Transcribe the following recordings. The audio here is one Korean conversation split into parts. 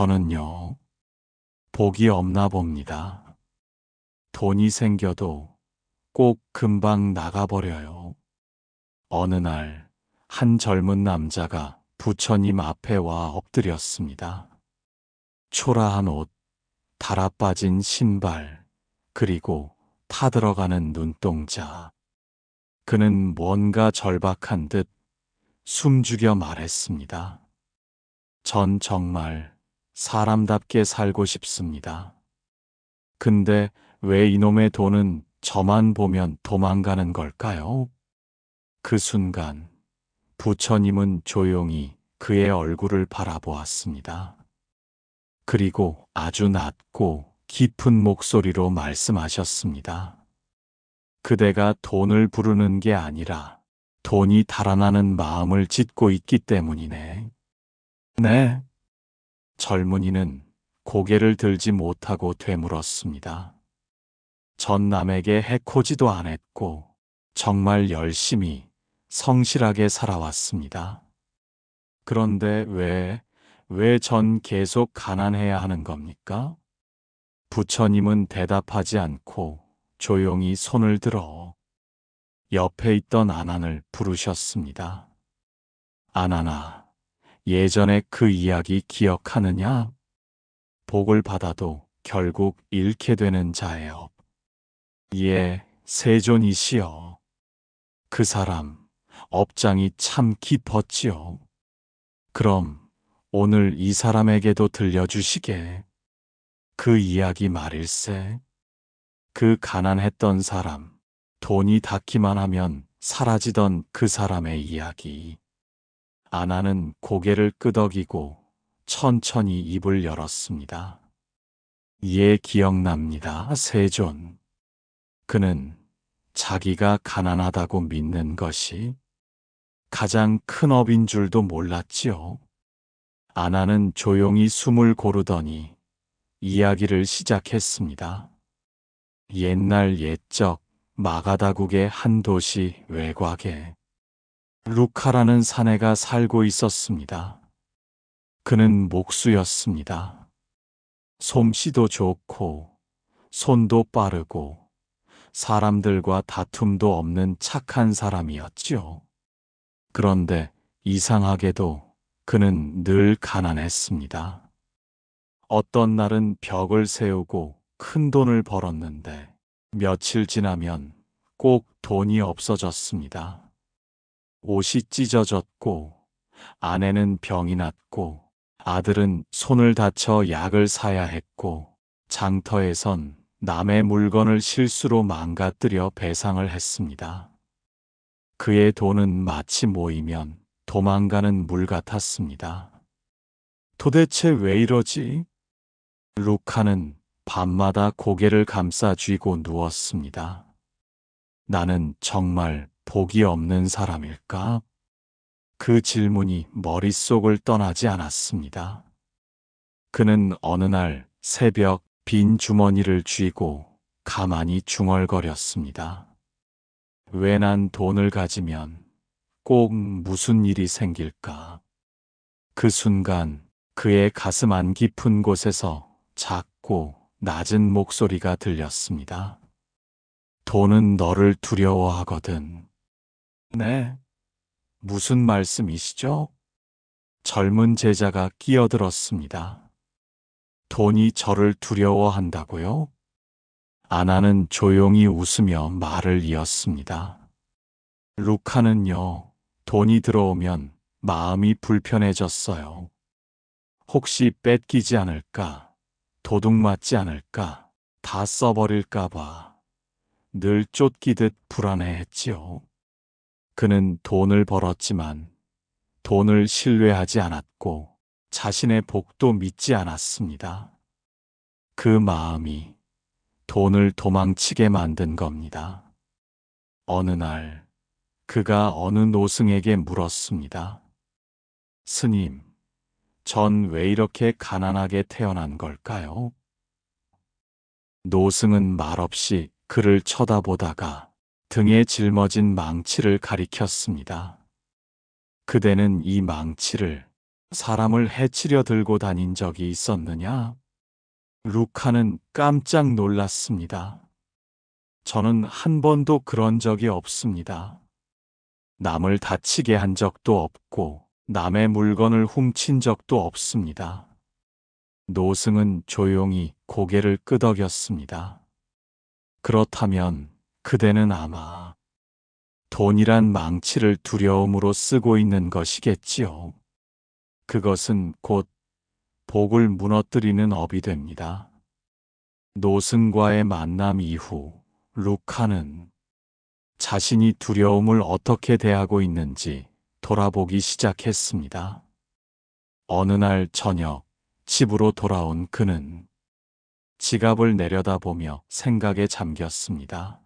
저는요, 복이 없나 봅니다. 돈이 생겨도 꼭 금방 나가버려요. 어느 날, 한 젊은 남자가 부처님 앞에 와 엎드렸습니다. 초라한 옷, 달아빠진 신발, 그리고 타들어가는 눈동자. 그는 뭔가 절박한 듯 숨죽여 말했습니다. 전 정말 사람답게 살고 싶습니다. 근데 왜 이놈의 돈은 저만 보면 도망가는 걸까요? 그 순간 부처님은 조용히 그의 얼굴을 바라보았습니다. 그리고 아주 낮고 깊은 목소리로 말씀하셨습니다. 그대가 돈을 부르는 게 아니라 돈이 달아나는 마음을 짓고 있기 때문이네. 네. 젊은이는 고개를 들지 못하고 되물었습니다. 전 남에게 해코지도 안 했고 정말 열심히 성실하게 살아왔습니다. 그런데 왜 전 계속 가난해야 하는 겁니까? 부처님은 대답하지 않고 조용히 손을 들어 옆에 있던 아난을 부르셨습니다. 아난아, 예전에 그 이야기 기억하느냐? 복을 받아도 결국 잃게 되는 자의 업. 예, 세존이시여. 그 사람, 업장이 참 깊었지요. 그럼 오늘 이 사람에게도 들려주시게. 그 이야기 말일세. 그 가난했던 사람, 돈이 닿기만 하면 사라지던 그 사람의 이야기. 아나는 고개를 끄덕이고 천천히 입을 열었습니다. 예, 기억납니다, 세존. 그는 자기가 가난하다고 믿는 것이 가장 큰 업인 줄도 몰랐지요. 아나는 조용히 숨을 고르더니 이야기를 시작했습니다. 옛날 옛적 마가다국의 한 도시 외곽에 루카라는 사내가 살고 있었습니다. 그는 목수였습니다. 솜씨도 좋고 손도 빠르고 사람들과 다툼도 없는 착한 사람이었지요. 그런데 이상하게도 그는 늘 가난했습니다. 어떤 날은 벽을 세우고 큰 돈을 벌었는데 며칠 지나면 꼭 돈이 없어졌습니다. 옷이 찢어졌고 아내는 병이 났고 아들은 손을 다쳐 약을 사야 했고 장터에선 남의 물건을 실수로 망가뜨려 배상을 했습니다. 그의 돈은 마치 모이면 도망가는 물 같았습니다. 도대체 왜 이러지? 루카는 밤마다 고개를 감싸 쥐고 누웠습니다. 나는 정말 복이 없는 사람일까? 그 질문이 머릿속을 떠나지 않았습니다. 그는 어느 날 새벽 빈 주머니를 쥐고 가만히 중얼거렸습니다. 왜 난 돈을 가지면 꼭 무슨 일이 생길까? 그 순간 그의 가슴 안 깊은 곳에서 작고 낮은 목소리가 들렸습니다. 돈은 너를 두려워하거든. 네, 무슨 말씀이시죠? 젊은 제자가 끼어들었습니다. 돈이 저를 두려워한다고요? 아나는 조용히 웃으며 말을 이었습니다. 루카는요, 돈이 들어오면 마음이 불편해졌어요. 혹시 뺏기지 않을까, 도둑맞지 않을까, 다 써버릴까봐 늘 쫓기듯 불안해했지요. 그는 돈을 벌었지만 돈을 신뢰하지 않았고 자신의 복도 믿지 않았습니다. 그 마음이 돈을 도망치게 만든 겁니다. 어느 날 그가 어느 노승에게 물었습니다. 스님, 전 왜 이렇게 가난하게 태어난 걸까요? 노승은 말없이 그를 쳐다보다가 등에 짊어진 망치를 가리켰습니다. 그대는 이 망치를 사람을 해치려 들고 다닌 적이 있었느냐? 루카는 깜짝 놀랐습니다. 저는 한 번도 그런 적이 없습니다. 남을 다치게 한 적도 없고 남의 물건을 훔친 적도 없습니다. 노승은 조용히 고개를 끄덕였습니다. 그렇다면 그대는 아마 돈이란 망치를 두려움으로 쓰고 있는 것이겠지요. 그것은 곧 복을 무너뜨리는 업이 됩니다. 노승과의 만남 이후 루카는 자신이 두려움을 어떻게 대하고 있는지 돌아보기 시작했습니다. 어느 날 저녁 집으로 돌아온 그는 지갑을 내려다보며 생각에 잠겼습니다.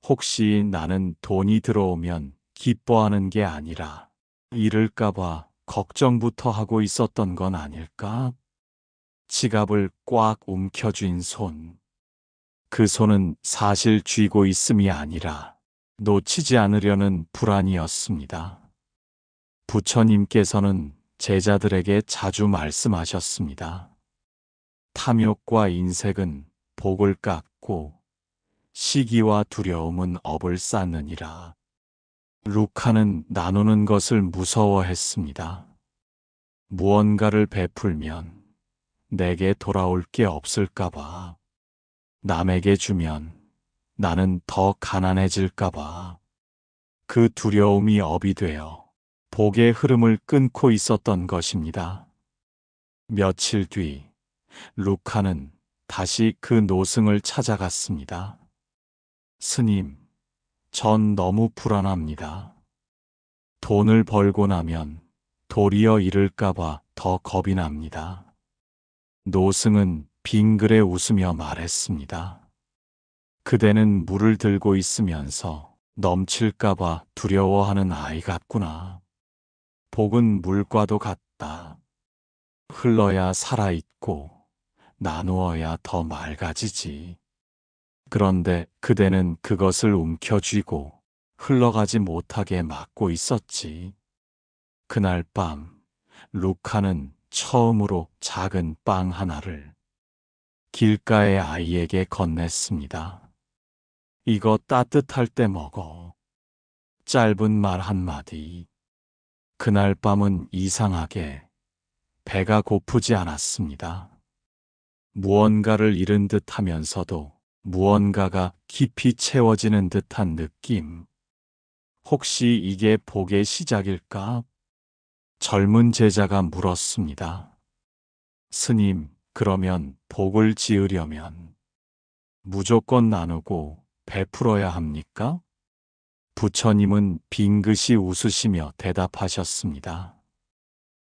혹시 나는 돈이 들어오면 기뻐하는 게 아니라 잃을까봐 걱정부터 하고 있었던 건 아닐까? 지갑을 꽉 움켜쥔 손. 그 손은 사실 쥐고 있음이 아니라 놓치지 않으려는 불안이었습니다. 부처님께서는 제자들에게 자주 말씀하셨습니다. 탐욕과 인색은 복을 깎고 시기와 두려움은 업을 쌓느니라. 루카는 나누는 것을 무서워했습니다. 무언가를 베풀면 내게 돌아올 게 없을까봐, 남에게 주면 나는 더 가난해질까봐, 그 두려움이 업이 되어 복의 흐름을 끊고 있었던 것입니다. 며칠 뒤 루카는 다시 그 노승을 찾아갔습니다. 스님, 전 너무 불안합니다. 돈을 벌고 나면 도리어 잃을까봐 더 겁이 납니다. 노승은 빙그레 웃으며 말했습니다. 그대는 물을 들고 있으면서 넘칠까봐 두려워하는 아이 같구나. 복은 물과도 같다. 흘러야 살아있고 나누어야 더 맑아지지. 그런데 그대는 그것을 움켜쥐고 흘러가지 못하게 막고 있었지. 그날 밤 루카는 처음으로 작은 빵 하나를 길가의 아이에게 건넸습니다. 이거 따뜻할 때 먹어. 짧은 말 한마디. 그날 밤은 이상하게 배가 고프지 않았습니다. 무언가를 잃은 듯 하면서도 무언가가 깊이 채워지는 듯한 느낌. 혹시 이게 복의 시작일까? 젊은 제자가 물었습니다. 스님, 그러면 복을 지으려면 무조건 나누고 베풀어야 합니까? 부처님은 빙긋이 웃으시며 대답하셨습니다.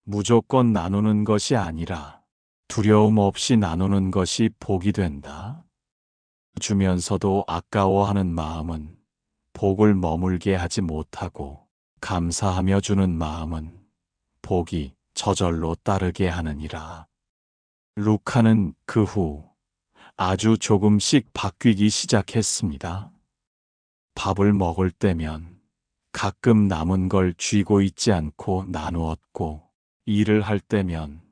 무조건 나누는 것이 아니라 두려움 없이 나누는 것이 복이 된다. 주면서도 아까워하는 마음은 복을 머물게 하지 못하고 감사하며 주는 마음은 복이 저절로 따르게 하느니라. 루카는 그 후 아주 조금씩 바뀌기 시작했습니다. 밥을 먹을 때면 가끔 남은 걸 쥐고 있지 않고 나누었고, 일을 할 때면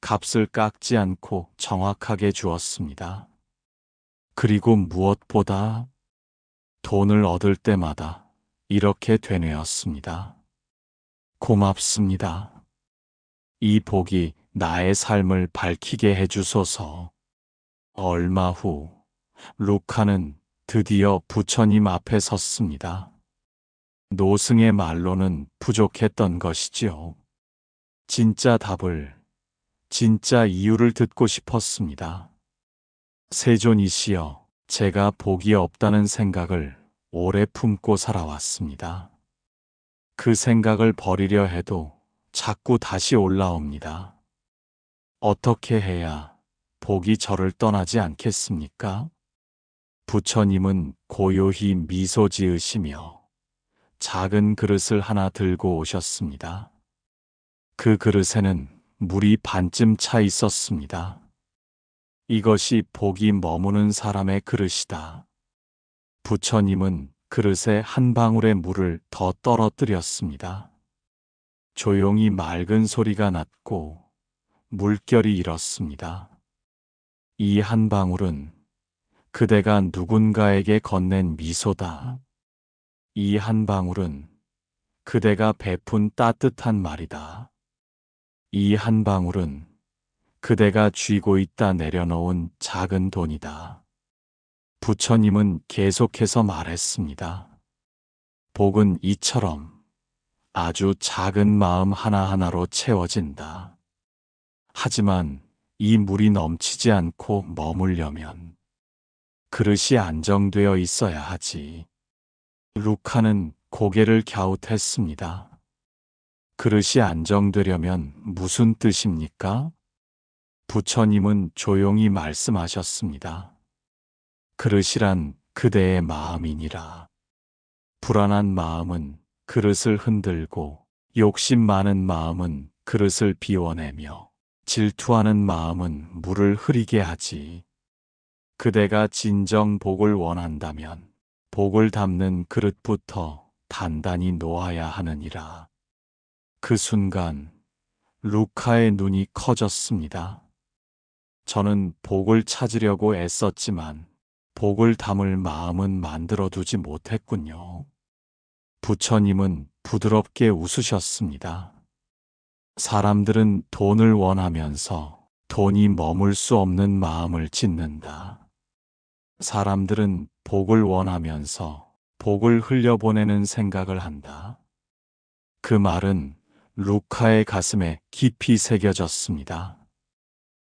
값을 깎지 않고 정확하게 주었습니다. 그리고 무엇보다 돈을 얻을 때마다 이렇게 되뇌었습니다. 고맙습니다. 이 복이 나의 삶을 밝히게 해주소서. 얼마 후 루카는 드디어 부처님 앞에 섰습니다. 노승의 말로는 부족했던 것이지요. 진짜 답을, 진짜 이유를 듣고 싶었습니다. 세존이시여, 제가 복이 없다는 생각을 오래 품고 살아왔습니다. 그 생각을 버리려 해도 자꾸 다시 올라옵니다. 어떻게 해야 복이 저를 떠나지 않겠습니까? 부처님은 고요히 미소 지으시며 작은 그릇을 하나 들고 오셨습니다. 그 그릇에는 물이 반쯤 차 있었습니다. 이것이 복이 머무는 사람의 그릇이다. 부처님은 그릇에 한 방울의 물을 더 떨어뜨렸습니다. 조용히 맑은 소리가 났고 물결이 일었습니다. 이 한 방울은 그대가 누군가에게 건넨 미소다. 이 한 방울은 그대가 베푼 따뜻한 말이다. 이 한 방울은 그대가 쥐고 있다 내려놓은 작은 돈이다. 부처님은 계속해서 말했습니다. 복은 이처럼 아주 작은 마음 하나하나로 채워진다. 하지만 이 물이 넘치지 않고 머물려면 그릇이 안정되어 있어야 하지. 루카는 고개를 갸웃했습니다. 그릇이 안정되려면 무슨 뜻입니까? 부처님은 조용히 말씀하셨습니다. 그릇이란 그대의 마음이니라. 불안한 마음은 그릇을 흔들고 욕심 많은 마음은 그릇을 비워내며 질투하는 마음은 물을 흐리게 하지. 그대가 진정 복을 원한다면 복을 담는 그릇부터 단단히 놓아야 하느니라. 그 순간 루카의 눈이 커졌습니다. 저는 복을 찾으려고 애썼지만 복을 담을 마음은 만들어두지 못했군요. 부처님은 부드럽게 웃으셨습니다. 사람들은 돈을 원하면서 돈이 머물 수 없는 마음을 짓는다. 사람들은 복을 원하면서 복을 흘려보내는 생각을 한다. 그 말은 루카의 가슴에 깊이 새겨졌습니다.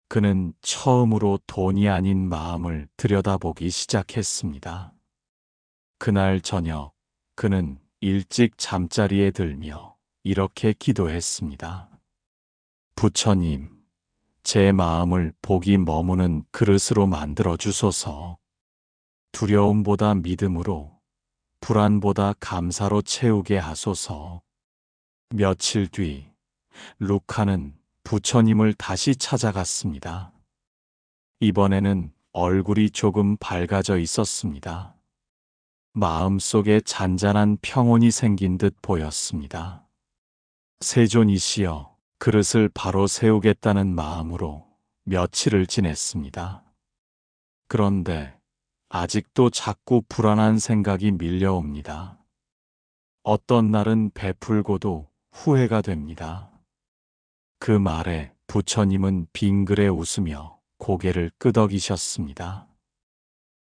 그는 처음으로 돈이 아닌 마음을 들여다보기 시작했습니다. 그날 저녁 그는 일찍 잠자리에 들며 이렇게 기도했습니다. 부처님, 제 마음을 복이 머무는 그릇으로 만들어 주소서. 두려움보다 믿음으로, 불안보다 감사로 채우게 하소서. 며칠 뒤 루카는 부처님을 다시 찾아갔습니다. 이번에는 얼굴이 조금 밝아져 있었습니다. 마음속에 잔잔한 평온이 생긴 듯 보였습니다. 세존이시여, 그릇을 바로 세우겠다는 마음으로 며칠을 지냈습니다. 그런데 아직도 자꾸 불안한 생각이 밀려옵니다. 어떤 날은 베풀고도 후회가 됩니다. 그 말에 부처님은 빙그레 웃으며 고개를 끄덕이셨습니다.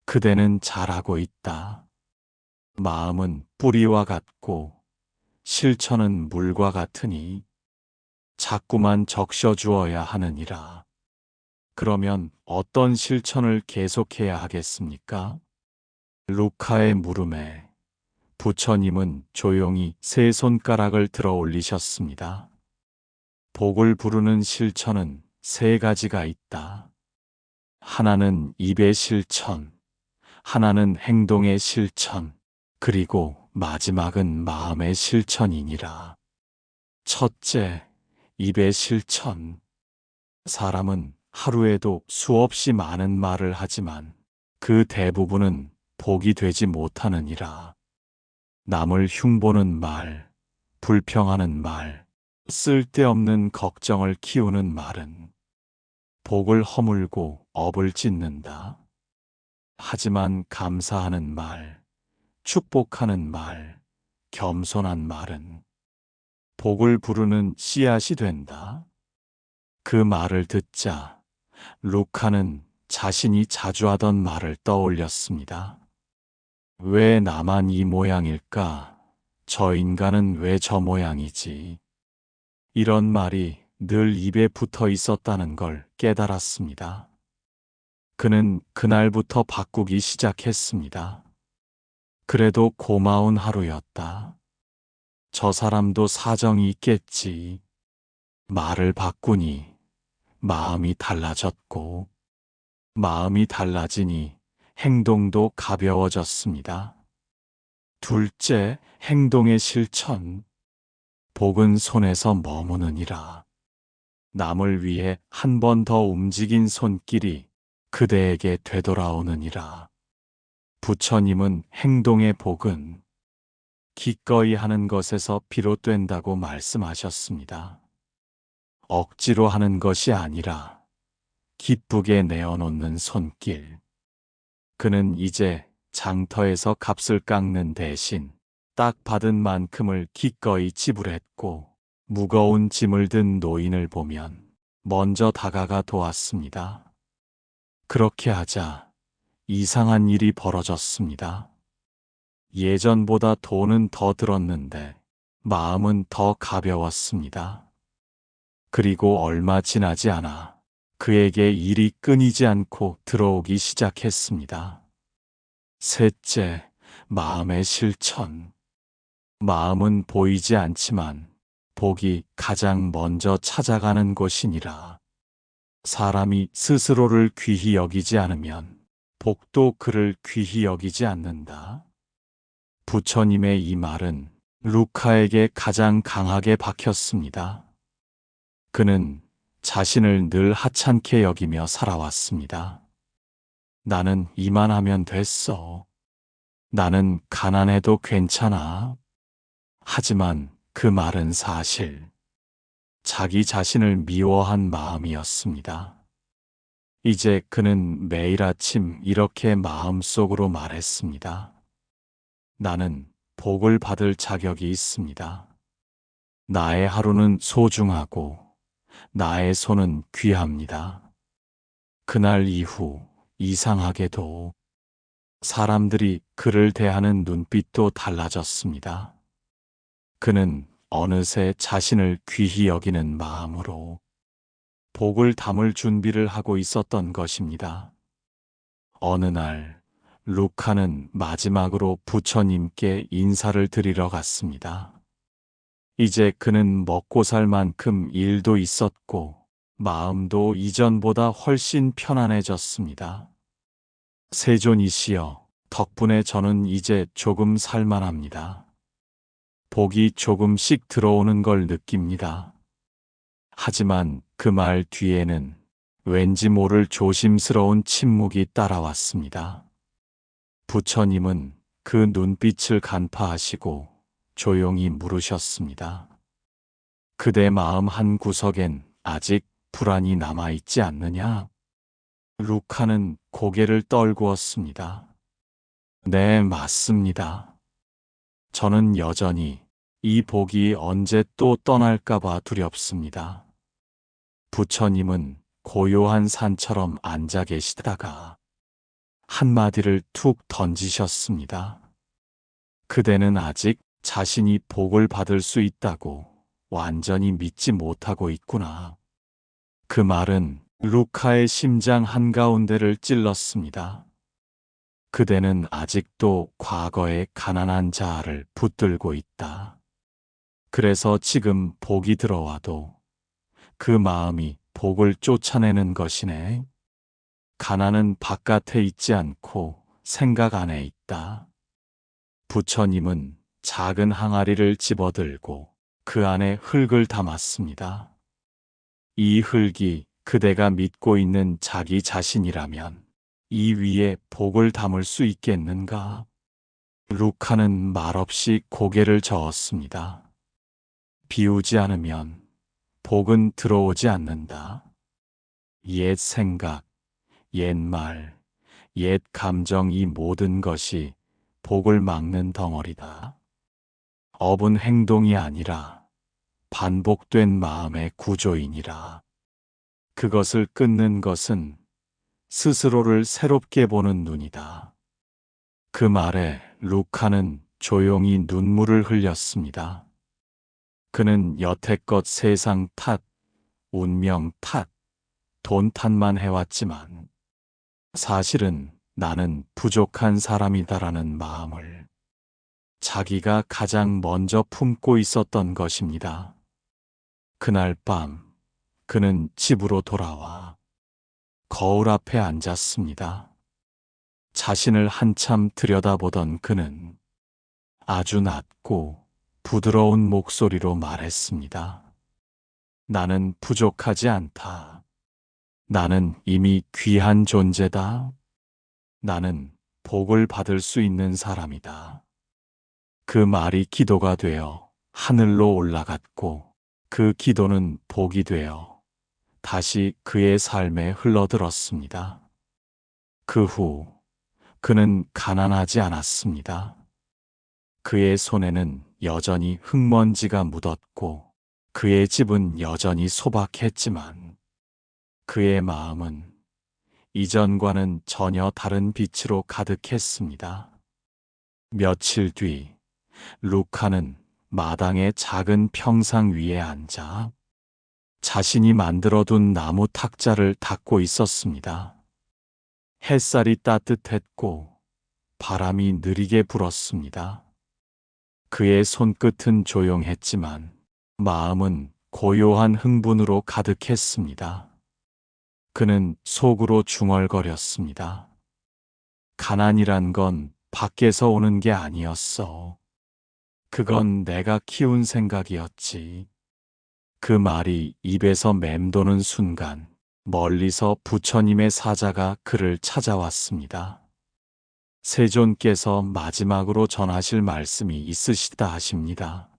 그대는 잘하고 있다. 마음은 뿌리와 같고 실천은 물과 같으니 자꾸만 적셔 주어야 하느니라. 그러면 어떤 실천을 계속해야 하겠습니까? 루카의 물음에 부처님은 조용히 세 손가락을 들어 올리셨습니다. 복을 부르는 실천은 세 가지가 있다. 하나는 입의 실천, 하나는 행동의 실천, 그리고 마지막은 마음의 실천이니라. 첫째, 입의 실천. 사람은 하루에도 수없이 많은 말을 하지만 그 대부분은 복이 되지 못하느니라. 남을 흉보는 말, 불평하는 말, 쓸데없는 걱정을 키우는 말은 복을 허물고 업을 짓는다. 하지만 감사하는 말, 축복하는 말, 겸손한 말은 복을 부르는 씨앗이 된다. 그 말을 듣자 루카는 자신이 자주 하던 말을 떠올렸습니다. 왜 나만 이 모양일까? 저 인간은 왜 저 모양이지? 이런 말이 늘 입에 붙어 있었다는 걸 깨달았습니다. 그는 그날부터 바꾸기 시작했습니다. 그래도 고마운 하루였다. 저 사람도 사정이 있겠지. 말을 바꾸니 마음이 달라졌고, 마음이 달라지니 행동도 가벼워졌습니다. 둘째, 행동의 실천. 복은 손에서 머무느니라. 남을 위해 한 번 더 움직인 손길이 그대에게 되돌아오느니라. 부처님은 행동의 복은 기꺼이 하는 것에서 비롯된다고 말씀하셨습니다. 억지로 하는 것이 아니라 기쁘게 내어놓는 손길. 그는 이제 장터에서 값을 깎는 대신 딱 받은 만큼을 기꺼이 지불했고, 무거운 짐을 든 노인을 보면 먼저 다가가 도왔습니다. 그렇게 하자 이상한 일이 벌어졌습니다. 예전보다 돈은 더 들었는데 마음은 더 가벼웠습니다. 그리고 얼마 지나지 않아 그에게 일이 끊이지 않고 들어오기 시작했습니다. 셋째, 마음의 실천. 마음은 보이지 않지만 복이 가장 먼저 찾아가는 곳이니라. 사람이 스스로를 귀히 여기지 않으면 복도 그를 귀히 여기지 않는다. 부처님의 이 말은 루카에게 가장 강하게 박혔습니다. 그는 자신을 늘 하찮게 여기며 살아왔습니다. 나는 이만하면 됐어. 나는 가난해도 괜찮아. 하지만 그 말은 사실 자기 자신을 미워한 마음이었습니다. 이제 그는 매일 아침 이렇게 마음속으로 말했습니다. 나는 복을 받을 자격이 있습니다. 나의 하루는 소중하고 나의 손은 귀합니다. 그날 이후 이상하게도 사람들이 그를 대하는 눈빛도 달라졌습니다. 그는 어느새 자신을 귀히 여기는 마음으로 복을 담을 준비를 하고 있었던 것입니다. 어느 날 루카는 마지막으로 부처님께 인사를 드리러 갔습니다. 이제 그는 먹고 살 만큼 일도 있었고 마음도 이전보다 훨씬 편안해졌습니다. 세존이시여, 덕분에 저는 이제 조금 살만합니다. 복이 조금씩 들어오는 걸 느낍니다. 하지만 그 말 뒤에는 왠지 모를 조심스러운 침묵이 따라왔습니다. 부처님은 그 눈빛을 간파하시고 조용히 물으셨습니다. 그대 마음 한 구석엔 아직 불안이 남아있지 않느냐? 루카는 고개를 떨구었습니다. 네, 맞습니다. 저는 여전히 이 복이 언제 또 떠날까봐 두렵습니다. 부처님은 고요한 산처럼 앉아 계시다가 한마디를 툭 던지셨습니다. 그대는 아직 자신이 복을 받을 수 있다고 완전히 믿지 못하고 있구나. 그 말은 루카의 심장 한가운데를 찔렀습니다. 그대는 아직도 과거의 가난한 자아를 붙들고 있다. 그래서 지금 복이 들어와도 그 마음이 복을 쫓아내는 것이네. 가난은 바깥에 있지 않고 생각 안에 있다. 부처님은 작은 항아리를 집어들고 그 안에 흙을 담았습니다. 이 흙이 그대가 믿고 있는 자기 자신이라면 이 위에 복을 담을 수 있겠는가? 루카는 말없이 고개를 저었습니다. 비우지 않으면 복은 들어오지 않는다. 옛 생각, 옛 말, 옛 감정, 이 모든 것이 복을 막는 덩어리다. 업은 행동이 아니라 반복된 마음의 구조이니라. 그것을 끊는 것은 스스로를 새롭게 보는 눈이다. 그 말에 루카는 조용히 눈물을 흘렸습니다. 그는 여태껏 세상 탓, 운명 탓, 돈 탓만 해왔지만 사실은 나는 부족한 사람이다라는 마음을 자기가 가장 먼저 품고 있었던 것입니다. 그날 밤 그는 집으로 돌아와 거울 앞에 앉았습니다. 자신을 한참 들여다보던 그는 아주 낮고 부드러운 목소리로 말했습니다. 나는 부족하지 않다. 나는 이미 귀한 존재다. 나는 복을 받을 수 있는 사람이다. 그 말이 기도가 되어 하늘로 올라갔고 그 기도는 복이 되어 다시 그의 삶에 흘러들었습니다. 그 후 그는 가난하지 않았습니다. 그의 손에는 여전히 흙먼지가 묻었고 그의 집은 여전히 소박했지만 그의 마음은 이전과는 전혀 다른 빛으로 가득했습니다. 며칠 뒤 루카는 마당의 작은 평상 위에 앉아 자신이 만들어둔 나무 탁자를 닦고 있었습니다. 햇살이 따뜻했고 바람이 느리게 불었습니다. 그의 손끝은 조용했지만 마음은 고요한 흥분으로 가득했습니다. 그는 속으로 중얼거렸습니다. 가난이란 건 밖에서 오는 게 아니었어. 그건 내가 키운 생각이었지. 그 말이 입에서 맴도는 순간 멀리서 부처님의 사자가 그를 찾아왔습니다. 세존께서 마지막으로 전하실 말씀이 있으시다 하십니다.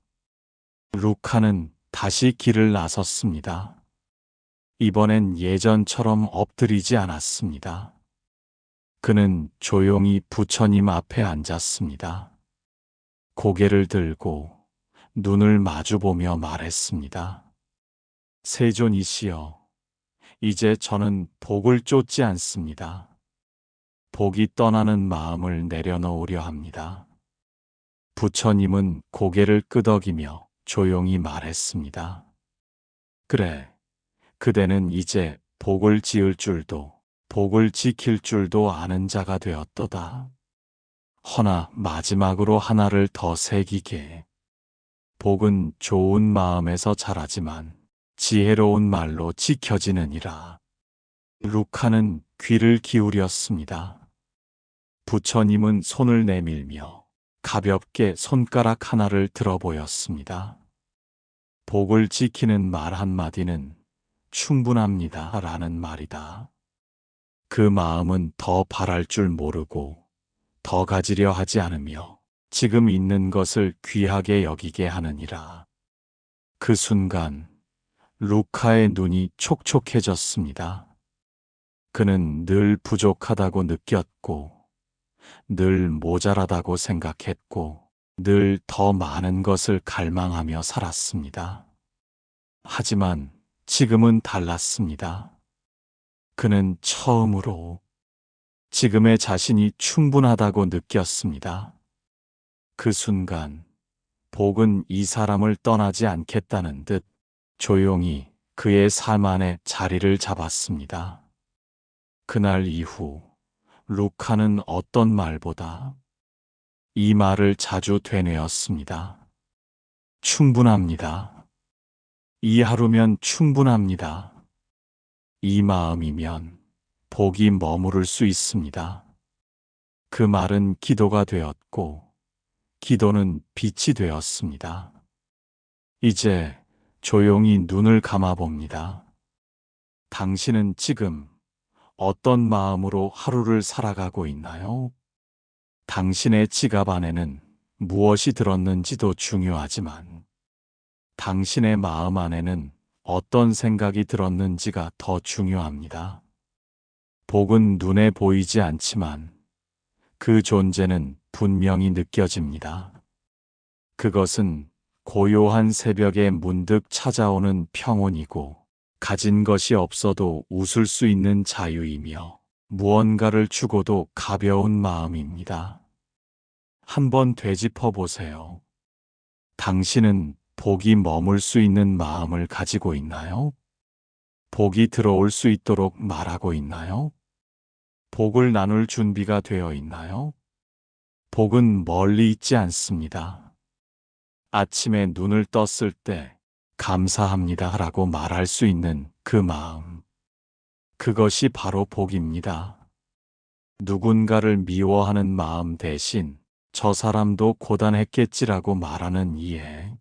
루카는 다시 길을 나섰습니다. 이번엔 예전처럼 엎드리지 않았습니다. 그는 조용히 부처님 앞에 앉았습니다. 고개를 들고 눈을 마주보며 말했습니다. 세존이시여, 이제 저는 복을 쫓지 않습니다. 복이 떠나는 마음을 내려놓으려 합니다. 부처님은 고개를 끄덕이며 조용히 말했습니다. 그래, 그대는 이제 복을 지을 줄도 복을 지킬 줄도 아는 자가 되었도다. 허나 마지막으로 하나를 더 새기게. 복은 좋은 마음에서 자라지만 지혜로운 말로 지켜지느니라. 루카는 귀를 기울였습니다. 부처님은 손을 내밀며 가볍게 손가락 하나를 들어 보였습니다. 복을 지키는 말 한마디는 충분합니다 라는 말이다. 그 마음은 더 바랄 줄 모르고 더 가지려 하지 않으며 지금 있는 것을 귀하게 여기게 하느니라. 그 순간 루카의 눈이 촉촉해졌습니다. 그는 늘 부족하다고 느꼈고 늘 모자라다고 생각했고 늘 더 많은 것을 갈망하며 살았습니다. 하지만 지금은 달랐습니다. 그는 처음으로 지금의 자신이 충분하다고 느꼈습니다. 그 순간 복은 이 사람을 떠나지 않겠다는 듯 조용히 그의 삶 안에 자리를 잡았습니다. 그날 이후 루카는 어떤 말보다 이 말을 자주 되뇌었습니다. 충분합니다. 이 하루면 충분합니다. 이 마음이면 복이 머무를 수 있습니다. 그 말은 기도가 되었고 기도는 빛이 되었습니다. 이제 조용히 눈을 감아봅니다. 당신은 지금 어떤 마음으로 하루를 살아가고 있나요? 당신의 지갑 안에는 무엇이 들었는지도 중요하지만 당신의 마음 안에는 어떤 생각이 들었는지가 더 중요합니다. 복은 눈에 보이지 않지만 그 존재는 분명히 느껴집니다. 그것은 고요한 새벽에 문득 찾아오는 평온이고 가진 것이 없어도 웃을 수 있는 자유이며 무언가를 주고도 가벼운 마음입니다. 한번 되짚어 보세요. 당신은 복이 머물 수 있는 마음을 가지고 있나요? 복이 들어올 수 있도록 말하고 있나요? 복을 나눌 준비가 되어 있나요? 복은 멀리 있지 않습니다. 아침에 눈을 떴을 때 감사합니다 라고 말할 수 있는 그 마음. 그것이 바로 복입니다. 누군가를 미워하는 마음 대신 저 사람도 고단했겠지라고 말하는 이해.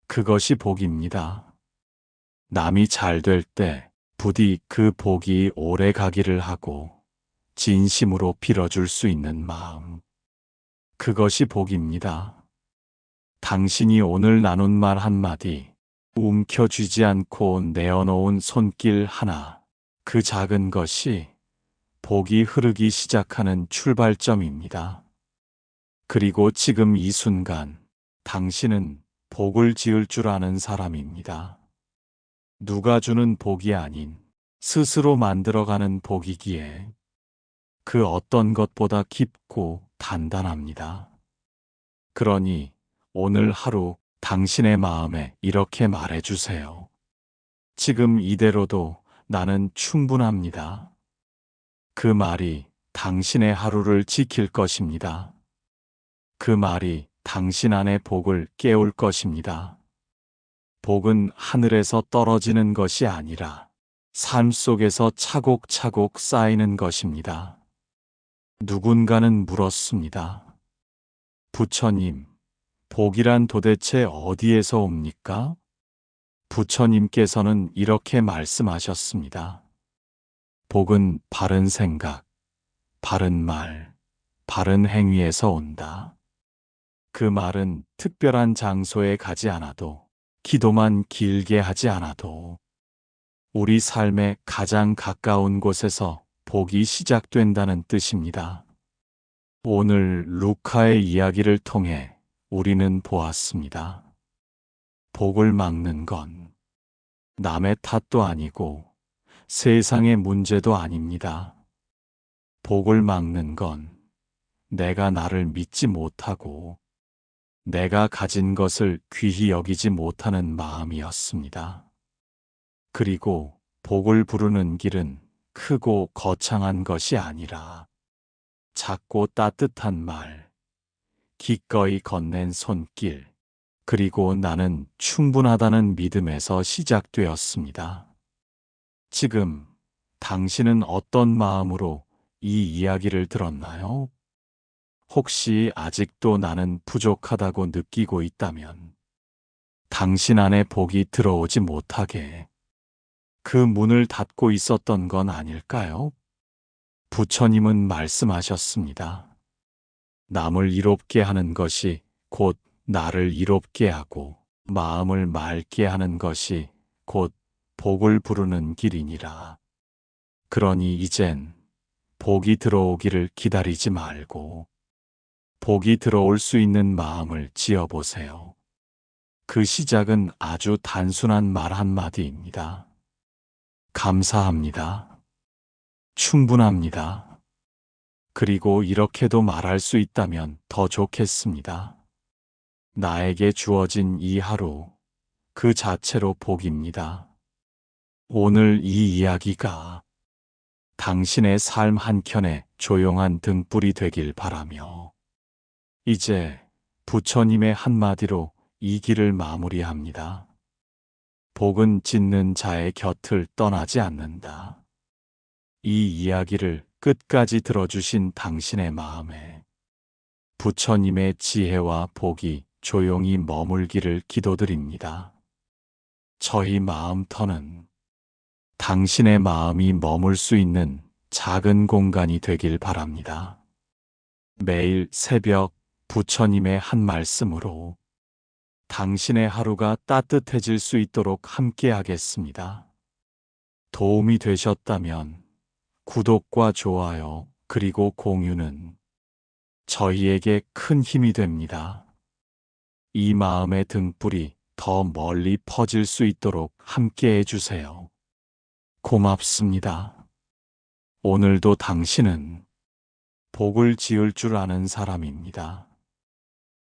그것이 복입니다. 남이 잘 될 때 부디 그 복이 오래 가기를 하고 진심으로 빌어줄 수 있는 마음. 그것이 복입니다. 당신이 오늘 나눈 말 한마디, 움켜쥐지 않고 내어놓은 손길 하나, 그 작은 것이 복이 흐르기 시작하는 출발점입니다. 그리고 지금 이 순간, 당신은 복을 지을 줄 아는 사람입니다. 누가 주는 복이 아닌 스스로 만들어가는 복이기에 그 어떤 것보다 깊고 단단합니다. 그러니 오늘 하루 당신의 마음에 이렇게 말해주세요. 지금 이대로도 나는 충분합니다. 그 말이 당신의 하루를 지킬 것입니다. 그 말이 당신 안의 복을 깨울 것입니다. 복은 하늘에서 떨어지는 것이 아니라 삶 속에서 차곡차곡 쌓이는 것입니다. 누군가는 물었습니다. 부처님, 복이란 도대체 어디에서 옵니까? 부처님께서는 이렇게 말씀하셨습니다. 복은 바른 생각, 바른 말, 바른 행위에서 온다. 그 말은 특별한 장소에 가지 않아도, 기도만 길게 하지 않아도 우리 삶의 가장 가까운 곳에서 복이 시작된다는 뜻입니다. 오늘 루카의 이야기를 통해 우리는 보았습니다. 복을 막는 건 남의 탓도 아니고 세상의 문제도 아닙니다. 복을 막는 건 내가 나를 믿지 못하고 내가 가진 것을 귀히 여기지 못하는 마음이었습니다. 그리고 복을 부르는 길은 크고 거창한 것이 아니라 작고 따뜻한 말, 기꺼이 건넨 손길, 그리고 나는 충분하다는 믿음에서 시작되었습니다. 지금 당신은 어떤 마음으로 이 이야기를 들었나요? 혹시 아직도 나는 부족하다고 느끼고 있다면 당신 안에 복이 들어오지 못하게 그 문을 닫고 있었던 건 아닐까요? 부처님은 말씀하셨습니다. 남을 이롭게 하는 것이 곧 나를 이롭게 하고 마음을 맑게 하는 것이 곧 복을 부르는 길이니라. 그러니 이젠 복이 들어오기를 기다리지 말고 복이 들어올 수 있는 마음을 지어보세요. 그 시작은 아주 단순한 말 한마디입니다. 감사합니다. 충분합니다. 그리고 이렇게도 말할 수 있다면 더 좋겠습니다. 나에게 주어진 이 하루, 그 자체로 복입니다. 오늘 이 이야기가 당신의 삶 한켠에 조용한 등불이 되길 바라며 이제 부처님의 한마디로 이 길을 마무리합니다. 복은 짓는 자의 곁을 떠나지 않는다. 이 이야기를 끝까지 들어주신 당신의 마음에 부처님의 지혜와 복이 조용히 머물기를 기도드립니다. 저희 마음터는 당신의 마음이 머물 수 있는 작은 공간이 되길 바랍니다. 매일 새벽 부처님의 한 말씀으로 당신의 하루가 따뜻해질 수 있도록 함께 하겠습니다. 도움이 되셨다면 구독과 좋아요 그리고 공유는 저희에게 큰 힘이 됩니다. 이 마음의 등불이 더 멀리 퍼질 수 있도록 함께 해주세요. 고맙습니다. 오늘도 당신은 복을 지을 줄 아는 사람입니다.